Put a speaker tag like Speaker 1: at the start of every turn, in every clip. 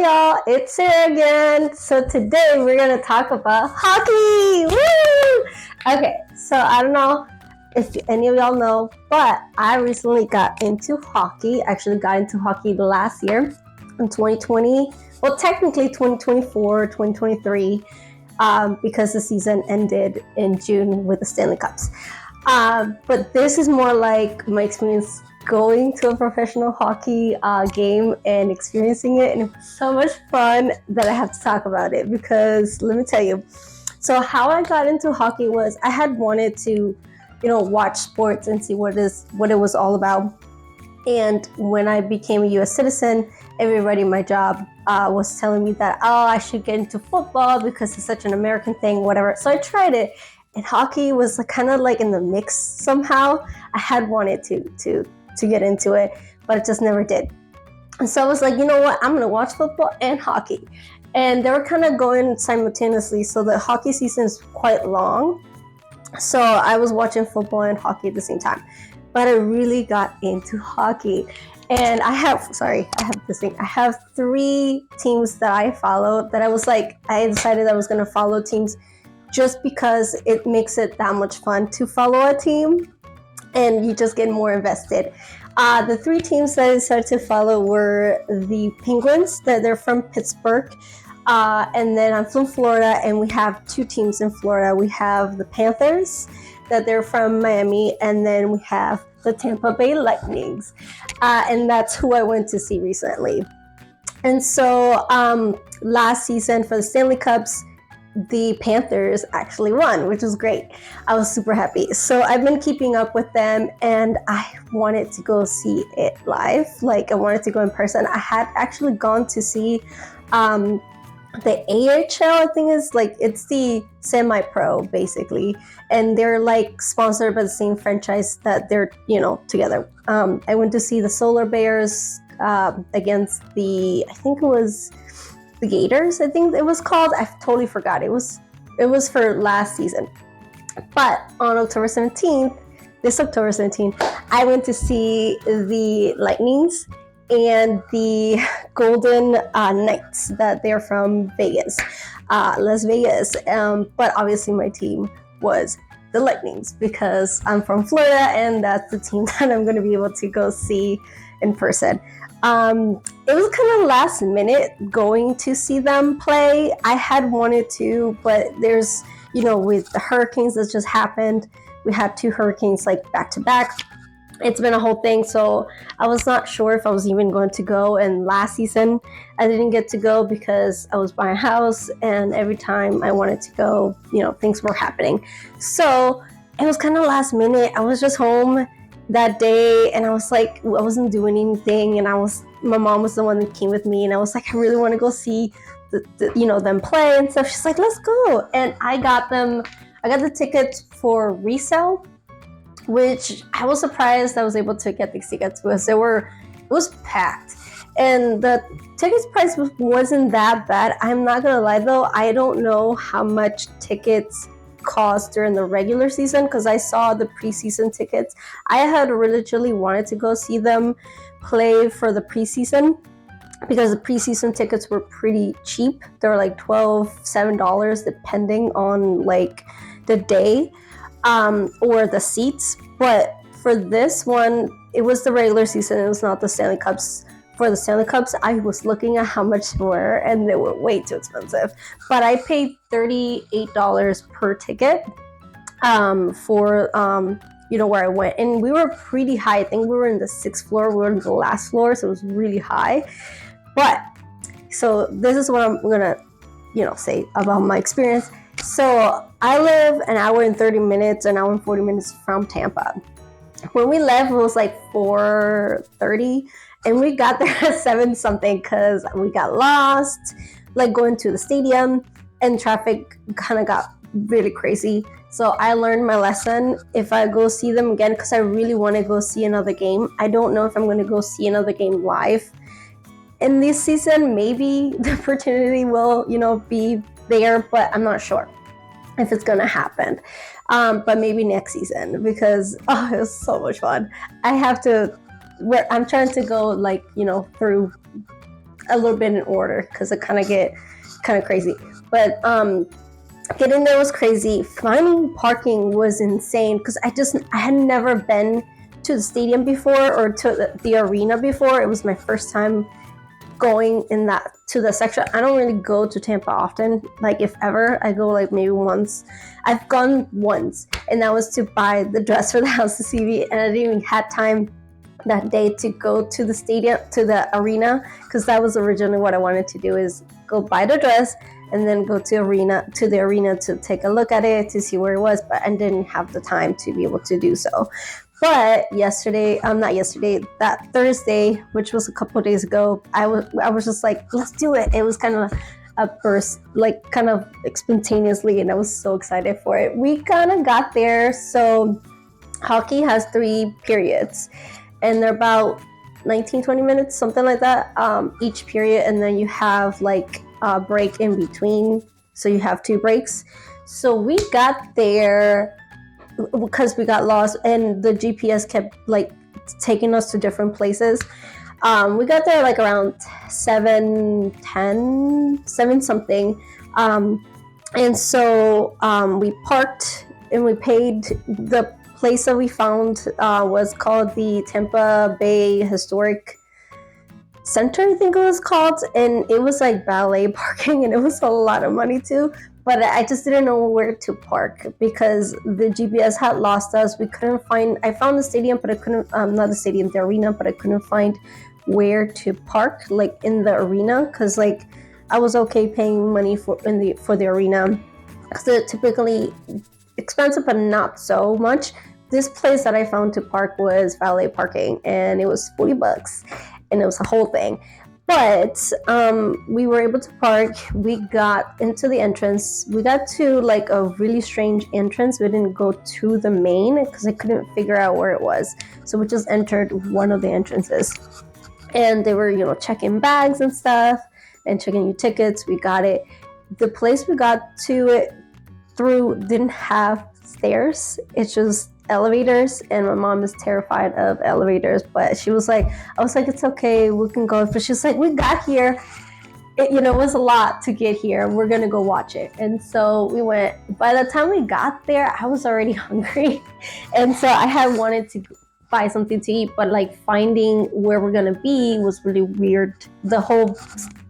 Speaker 1: y'all, it's Sarah again. So today we're gonna talk about hockey. Woo! Okay, so I don't know if any of y'all know, but I recently got into hockey. Actually got into hockey last year in 2020. Well, technically 2024, 2023, because the season ended in June with the Stanley Cups. But this is more like my experience going to a professional hockey game and experiencing it, and it was so much fun that I have to talk about it because let me tell you. So how I got into hockey was I had wanted to, watch sports and see what it was all about. And when I became a U.S. citizen, everybody in my job was telling me that, I should get into football because it's such an American thing, whatever. So I tried it, and hockey was kind of like in the mix somehow. I had wanted to get into it, but it just never did. And so I was like, you know what? I'm going to watch football and hockey. And they were kind of going simultaneously. So the hockey season is quite long. So I was watching football and hockey at the same time. But I really got into hockey. And I have 3 teams that I follow that I decided I was going to follow teams just because it makes it that much fun to follow a team and you just get more invested. The 3 teams that I decided to follow were the Penguins, that they're from Pittsburgh. And then I'm from Florida, and we have 2 teams in Florida. We have the Panthers, that they're from Miami, and then we have the Tampa Bay Lightnings. And that's who I went to see recently. And so last season for the Stanley Cups, the Panthers actually won, which was great. I was super happy. So I've been keeping up with them, and I wanted to go see it live. I wanted to go in person. I had actually gone to see the AHL, I think it's the semi-pro basically, and they're sponsored by the same franchise that they're together. I went to see the Solar Bears against I think it was the Gators, I think it was called. I totally forgot. It was for last season. But on this October 17th, I went to see the Lightnings and the Golden Knights, that they're from Vegas, Las Vegas. But obviously my team was the Lightnings because I'm from Florida, and that's the team that I'm going to be able to go see in person. It was kind of last minute going to see them play. I had wanted to, but there's, with the hurricanes that just happened, we had 2 hurricanes back to back. It's been a whole thing, so I was not sure if I was even going to go. And last season, I didn't get to go because I was buying a house, and every time I wanted to go, things were happening. So it was kind of last minute. I was just home that day, and I was I wasn't doing anything, and my mom was the one that came with me, and I was I really want to go see them play and stuff. She's like, let's go. And I got the tickets for resale, which I was surprised I was able to get these tickets because it was packed, and the tickets price wasn't that bad. I'm not gonna lie though, I don't know how much tickets cost during the regular season because I saw the preseason tickets. I had originally wanted to go see them play for the preseason because the preseason tickets were pretty cheap. They were $7 depending on the day or the seats. But for this one, it was the regular season. It was not the Stanley Cups. For the Stanley Cups, I was looking at how much they were, and they were way too expensive. But I paid $38 per ticket for where I went, and we were pretty high. I think we were in the 6th floor. We were in the last floor, so it was really high. But so this is what I'm gonna say about my experience. So I live an hour and 30 minutes, an hour and 40 minutes from Tampa. When we left, it was 4:30. And we got there at 7-something because we got lost, going to the stadium, and traffic kind of got really crazy. So I learned my lesson. If I go see them again, because I really want to go see another game, I don't know if I'm going to go see another game live. In this season, maybe the opportunity will, be there, but I'm not sure if it's going to happen. But maybe next season because, it was so much fun. I'm trying to go through a little bit in order because it kind of get kind of crazy. But getting there was crazy. Finding parking was insane because I had never been to the stadium before or to the arena before. It was my first time going to the section. I don't really go to Tampa often. Like, if ever, I go like maybe once. I've gone once, and that was to buy the dress for the House of CV, and I didn't even have time that day to go to the stadium, to the arena, because that was originally what I wanted to do, is go buy the dress and then go to the arena to take a look at it, to see where it was, but I didn't have the time to be able to do so. But that Thursday, which was a couple of days ago, I was just like, let's do it. It was kind of a burst, like kind of spontaneously, and I was so excited for it. We kind of got there. So hockey has 3 periods, and they're about 19-20 minutes, something like that, each period, and then you have like a break in between, so you have 2 breaks. So we got there because we got lost, and the GPS kept like taking us to different places. We got there like around 7 something, and so we parked and we paid. The place that we found was called the Tampa Bay Historic Center, I think it was called, and it was like valet parking, and it was a lot of money too. But I just didn't know where to park because the GPS had lost us. We couldn't find. I found the stadium, but I couldn't. Not the stadium, the arena, but I couldn't find where to park, like in the arena, because like I was okay paying money for the arena, because they're typically expensive, but not so much. This place that I found to park was valet parking, and it was $40, and it was a whole thing. But we were able to park. We got into the entrance. We got to like a really strange entrance. We didn't go to the main because I couldn't figure out where it was. So we just entered one of the entrances. And they were, checking bags and stuff and checking your tickets. We got it. The place we got to it through didn't have stairs. It's just elevators, and my mom is terrified of elevators, but I was like, it's okay, we can go. But she's like, we got here, it was a lot to get here, we're gonna go watch it. And so we went. By the time we got there, I was already hungry, and so I had wanted to buy something to eat, but like finding where we're gonna be was really weird. The whole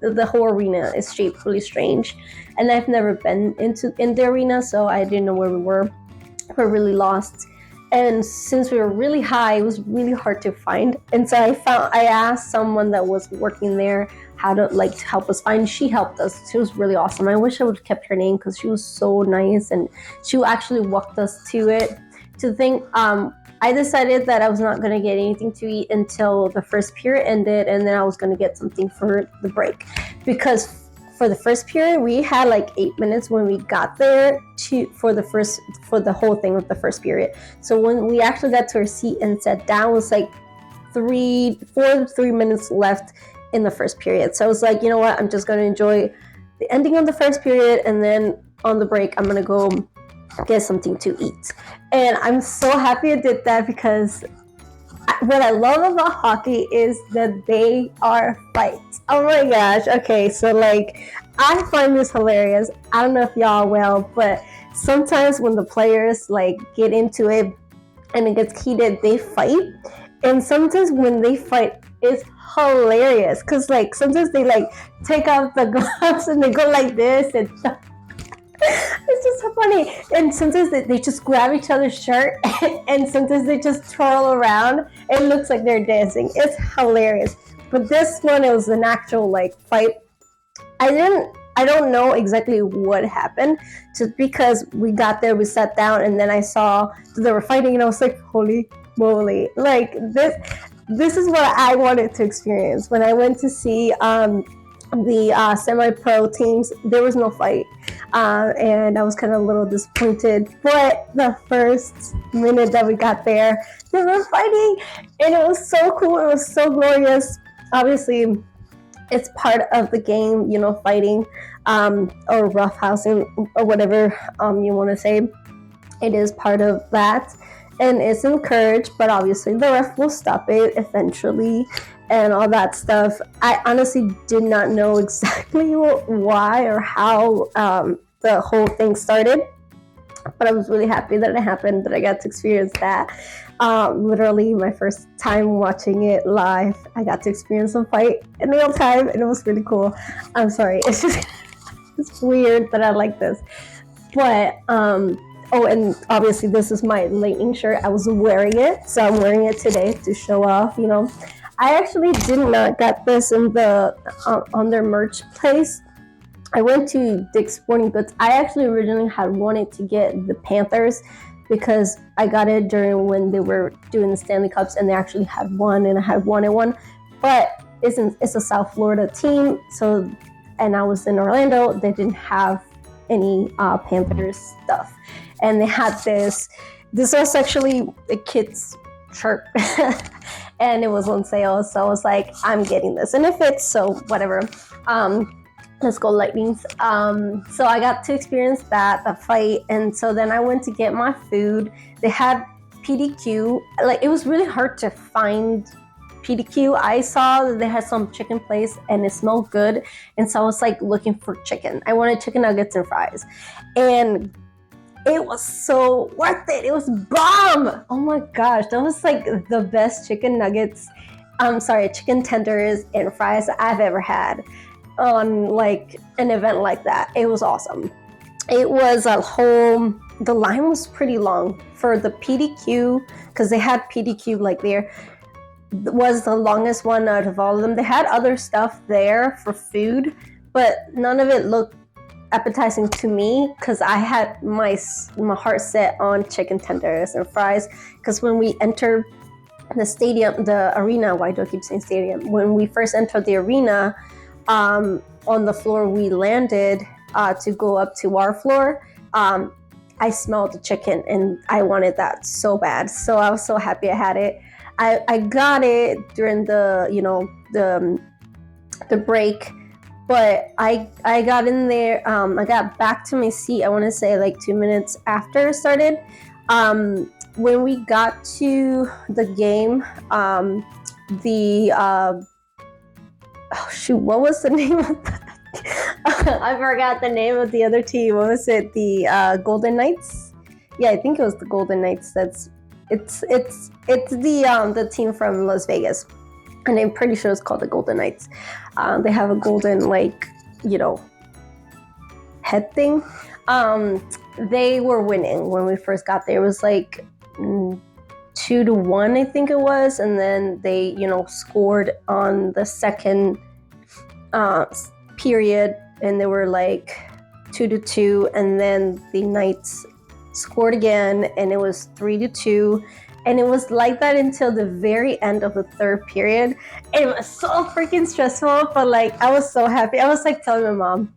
Speaker 1: arena is shaped really strange, and I've never been in the arena, so I didn't know where we were. We're really lost. And since we were really high, it was really hard to find. And so I asked someone that was working there how to help us find. She helped us. She was really awesome. I wish I would have kept her name because she was so nice, and she actually walked us to it. To think, I decided that I was not going to get anything to eat until the first period ended, and then I was going to get something for the break, because for the first period, we had like 8 minutes when we got there for the whole thing of the first period. So when we actually got to our seat and sat down, it was like 4 to 3 minutes left in the first period. So I was like, you know what? I'm just going to enjoy the ending of the first period, and then on the break, I'm going to go get something to eat. And I'm so happy I did that, because what I love about hockey is that they are fights. Oh my gosh. Okay, so like, I find this hilarious. I don't know if y'all will, but sometimes when the players like get into it and it gets heated, they fight. And sometimes when they fight, it's hilarious, because like sometimes they like take off the gloves and they go like this, and it's just so funny. And sometimes they just grab each other's shirt, and sometimes they just twirl around. It looks like they're dancing. It's hilarious. But this one, it was an actual like fight. I don't know exactly what happened, just because we got there, we sat down, and then I saw they were fighting, and I was like, holy moly. Like, this is what I wanted to experience. When I went to see the semi-pro teams, there was no fight, and I was kind of a little disappointed. But the first minute that we got there, they were fighting, and it was so cool. It was so glorious. Obviously, it's part of the game, fighting, or roughhousing, or whatever you want to say. It is part of that, and it's encouraged, but obviously the ref will stop it eventually. and all that stuff. I honestly did not know exactly why or how the whole thing started, but I was really happy that it happened, that I got to experience that. Literally, my first time watching it live, I got to experience a fight in real time, and it was really cool. I'm sorry, it's just it's weird that I like this, but oh, and obviously this is my Lightning shirt. I was wearing it, so I'm wearing it today to show off. I actually did not get this in the on their merch place. I went to Dick's Sporting Goods. I actually originally had wanted to get the Panthers because I got it during when they were doing the Stanley Cups, and they actually had one, and I had wanted one. But it's a South Florida team, so, and I was in Orlando. They didn't have any Panthers stuff, and they had this. This was actually a kid's shirt, and it was on sale. So I was like, I'm getting this, and it fits, so whatever. Let's go Lightnings. So I got to experience that fight, and so then I went to get my food. They had PDQ. Like, it was really hard to find PDQ. I saw that they had some chicken place and it smelled good, and so I was like looking for chicken. I wanted chicken nuggets and fries, and it was so worth it. It was bomb. Oh my gosh, that was like the best chicken nuggets. Chicken tenders and fries I've ever had on like an event like that. It was awesome. It was the line was pretty long for the PDQ, because they had PDQ like there was the longest one out of all of them. They had other stuff there for food, but none of it looked appetizing to me, because I had my heart set on chicken tenders and fries. Because when we entered the arena, why do I keep saying stadium? When we first entered the arena, on the floor we landed to go up to our floor, I smelled the chicken and I wanted that so bad. So I was so happy I had it. I got it during the break, but I got in there. I got back to my seat, I want to say like 2 minutes after it started. When we got to the game, what was the name of that? I forgot the name of the other team. What was it? The Golden Knights? Yeah, I think it was the Golden Knights. It's the team from Las Vegas, and I'm pretty sure it's called the Golden Knights. They have a golden, like, head thing. They were winning when we first got there. It was like 2-1, I think it was, and then they, scored on the second period, and they were like 2-2, and then the Knights scored again, and it was 3-2, and it was like that until the very end of the third period. It was so freaking stressful, but like I was so happy. I was like telling my mom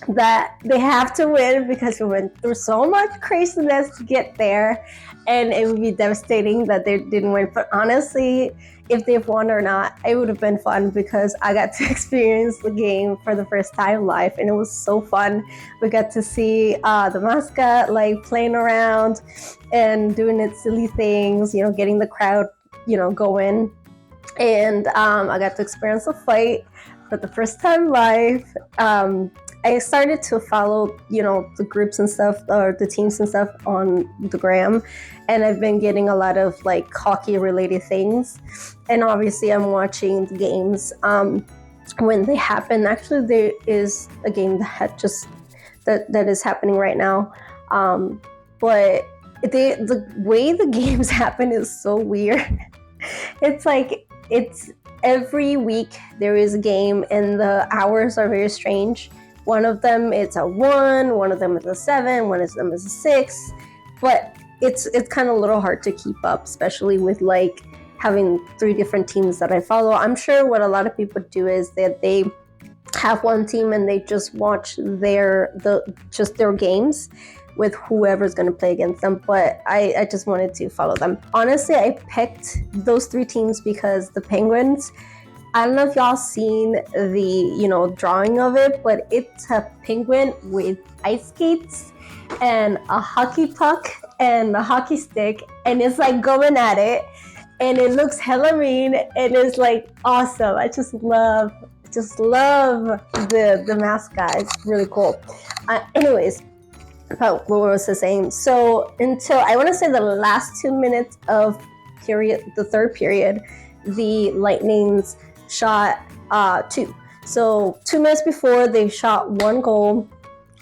Speaker 1: that they have to win, because we went through so much craziness to get there, and it would be devastating that they didn't win. But honestly, if they've won or not, it would have been fun, because I got to experience the game for the first time live, and it was so fun. We got to see the mascot like playing around and doing its silly things, getting the crowd, going. And I got to experience a fight for the first time live. I started to follow, the groups and stuff, or the teams and stuff on the gram, and I've been getting a lot of like hockey related things. And obviously I'm watching the games when they happen. Actually, there is a game that is happening right now. But the way the games happen is so weird. It's like, it's every week there is a game, and the hours are very strange. One of them it's a 1, one of them is a 7, one of them is a 6. But it's kind of a little hard to keep up, especially with like having 3 different teams that I follow. I'm sure what a lot of people do is that they have one team and they just watch their games with whoever's going to play against them. But I just wanted to follow them. Honestly, I picked those 3 teams because the Penguins, I don't know if y'all seen the, drawing of it, but it's a penguin with ice skates and a hockey puck and a hockey stick, and it's like going at it. and it looks hella mean, and it's like awesome. I just love the mascot. It's really cool. Anyways, what was I saying? So until I want to say the last 2 minutes of the third period, the Lightnings shot 2. So 2 minutes before, they shot 1 goal,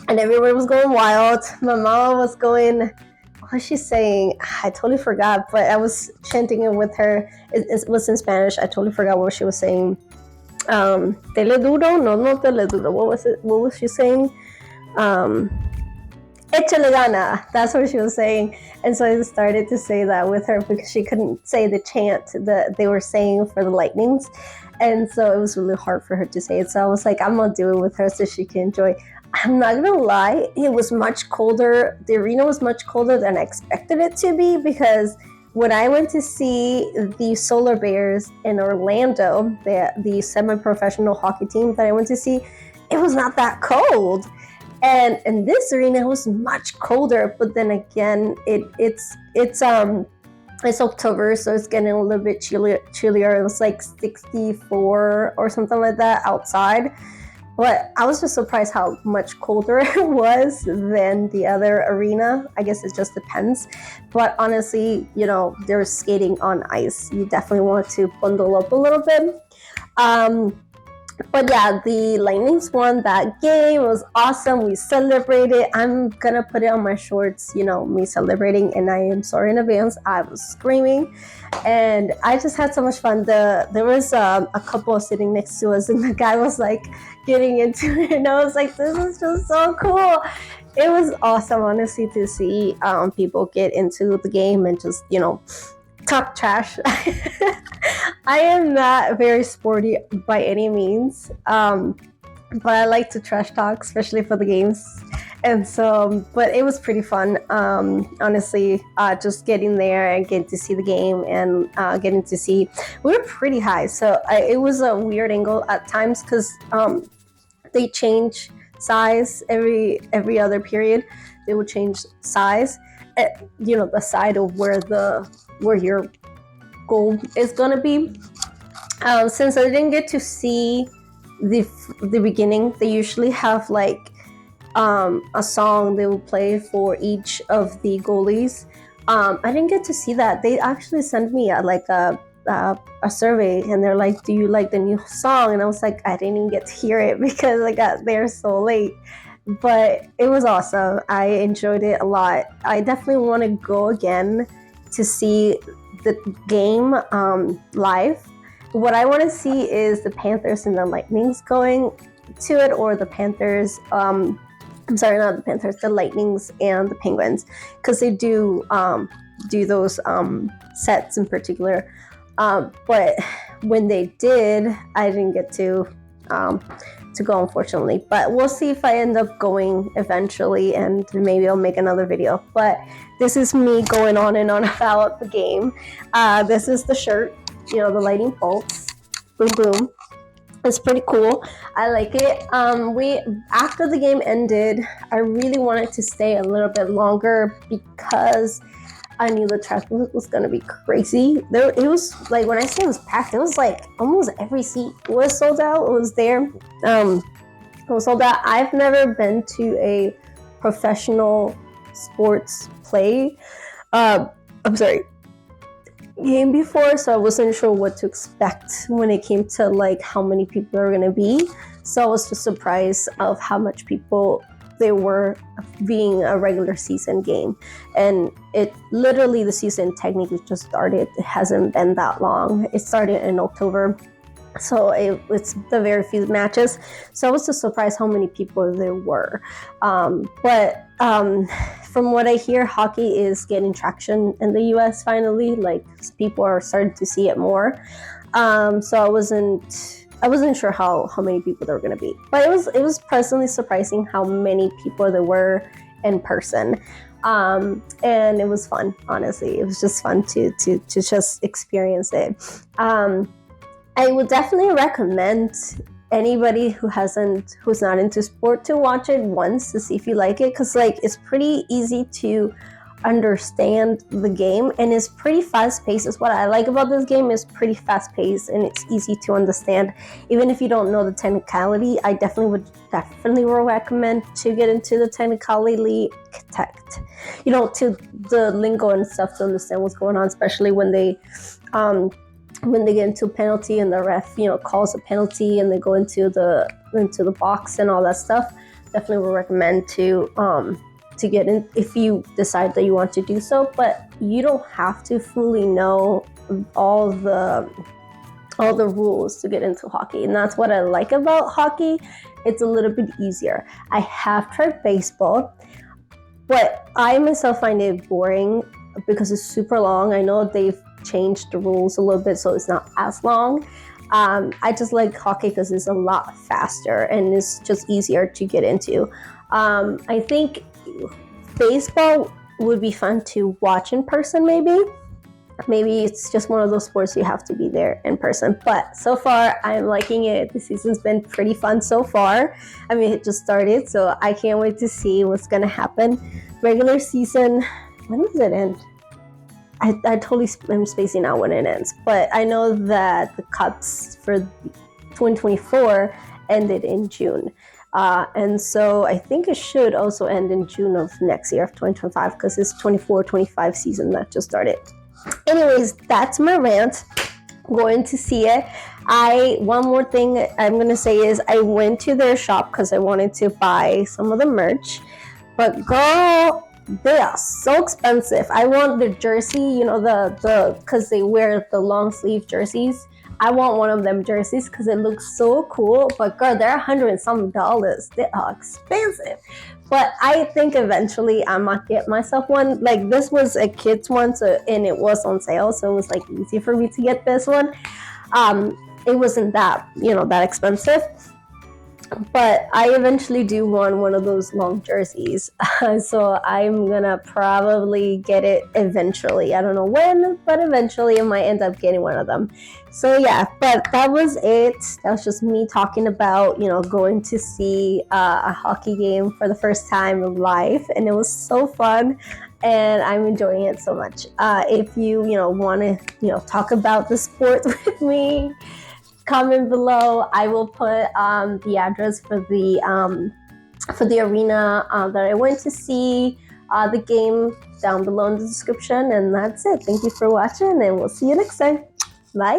Speaker 1: and everybody was going wild. My mama was going, what was she saying? I totally forgot, but I was chanting it with her. It was in Spanish. I totally forgot what she was saying. Tele duro, no tele duro. What was it? What was she saying? Échale gana. That's what she was saying. And so I started to say that with her because she couldn't say the chant that they were saying for the Lightnings. And so it was really hard for her to say it. So I was like, I'm going to do it with her so she can enjoy. I'm not going to lie. It was much colder. The arena was much colder than I expected it to be, because when I went to see the Solar Bears in Orlando, the semi-professional hockey team that I went to see, it was not that cold. And in this arena, it was much colder. But then again, it's October, so it's getting a little bit chillier. It was like 64 or something like that outside. But I was just surprised how much colder it was than the other arena. I guess it just depends. But honestly, they're skating on ice. You definitely want to bundle up a little bit. But yeah, the Lightnings won that game. It was awesome. We celebrated. I'm gonna put it on my shorts, me celebrating, and I am sorry in advance. I was screaming, and I just had so much fun. There was a couple sitting next to us, and the guy was like getting into it, and I was like, this is just so cool. It was awesome, honestly, to see people get into the game and just, talk trash. I am not very sporty by any means, but I like to trash talk, especially for the games. And so, but it was pretty fun, honestly, just getting there and getting to see the game and getting to see, we were pretty high. So it was a weird angle at times because they change size every other period. They would change size, the side of where your goal is gonna be. Since I didn't get to see the beginning, they usually have like a song they will play for each of the goalies. I didn't get to see that. They actually sent me a survey, and they're like, do you like the new song? And I was like, I didn't even get to hear it because I got there so late. But it was awesome. I enjoyed it a lot. I definitely want to go again to see the game live. What I want to see is the Panthers and the Lightnings going to it, or the Panthers, I'm sorry, not the Panthers, the Lightnings and the Penguins, because they do those sets in particular. But when they did, I didn't get to go, unfortunately. But we'll see if I end up going eventually, and maybe I'll make another video. But this is me going on and on about the game. This is the shirt, the lightning bolts. Boom, boom. It's pretty cool. I like it. After the game ended, I really wanted to stay a little bit longer because I knew the trash was gonna be crazy. It was like, when I say it was packed, it was like almost every seat was sold out. It was there. It was sold out. I've never been to a professional sports game before, so I wasn't sure what to expect when it came to like how many people are gonna be. So I was just surprised of how much people there were, being a regular season game. And it literally, the season technically just started. It hasn't been that long. It started in October, so it's the very few matches. So I was just surprised how many people there were. But from what I hear, hockey is getting traction in the US finally. Like, people are starting to see it more. So I wasn't sure how many people there were going to be, but it was pleasantly surprising how many people there were in person, and it was fun. Honestly, it was just fun to just experience it. I would definitely recommend anybody who's not into sport to watch it once to see if you like it, because like, it's pretty easy to understand the game, and it's pretty fast-paced. Is what I like about this game. Is pretty fast-paced and it's easy to understand. Even if you don't know the technicality, I definitely will recommend to get into the technicality, to the lingo and stuff to understand what's going on, especially when they get into a penalty and the ref, calls a penalty and they go into the box and all that stuff. Definitely will recommend to get in if you decide that you want to do so, but you don't have to fully know all the rules to get into hockey, and that's what I like about hockey. It's a little bit easier. I have tried baseball, but I myself find it boring because it's super long. I know they've changed the rules a little bit, so it's not as long. I just like hockey because it's a lot faster and it's just easier to get into. I think baseball would be fun to watch in person, maybe it's just one of those sports you have to be there in person, but so far I'm liking it. The season's been pretty fun so far. I mean, it just started, so I can't wait to see what's gonna happen. Regular season, when does it end? I totally am spacing out when it ends, but I know that the cups for 2024 ended in June. And so I think it should also end in June of next year, of 2025, because it's 24-25 season that just started. Anyways, that's my rant. Going to see it. One more thing I'm going to say is I went to their shop because I wanted to buy some of the merch. But girl, they are so expensive. I want the jersey, because they wear the long sleeve jerseys. I want one of them jerseys because it looks so cool. But girl, they're $100 and some. They are expensive. But I think eventually I might get myself one. Like, this was a kid's one, and it was on sale, so it was like easy for me to get this one. It wasn't that expensive. But I eventually do want one of those long jerseys. So I'm gonna probably get it eventually. I don't know when, but eventually I might end up getting one of them. So yeah, but that was it. That was just me talking about, going to see a hockey game for the first time in life. And it was so fun. And I'm enjoying it so much. If you, want to, talk about the sport with me, comment below. I will put the address for the arena that I went to see the game down below in the description. And that's it. Thank you for watching, and we'll see you next time. Bye.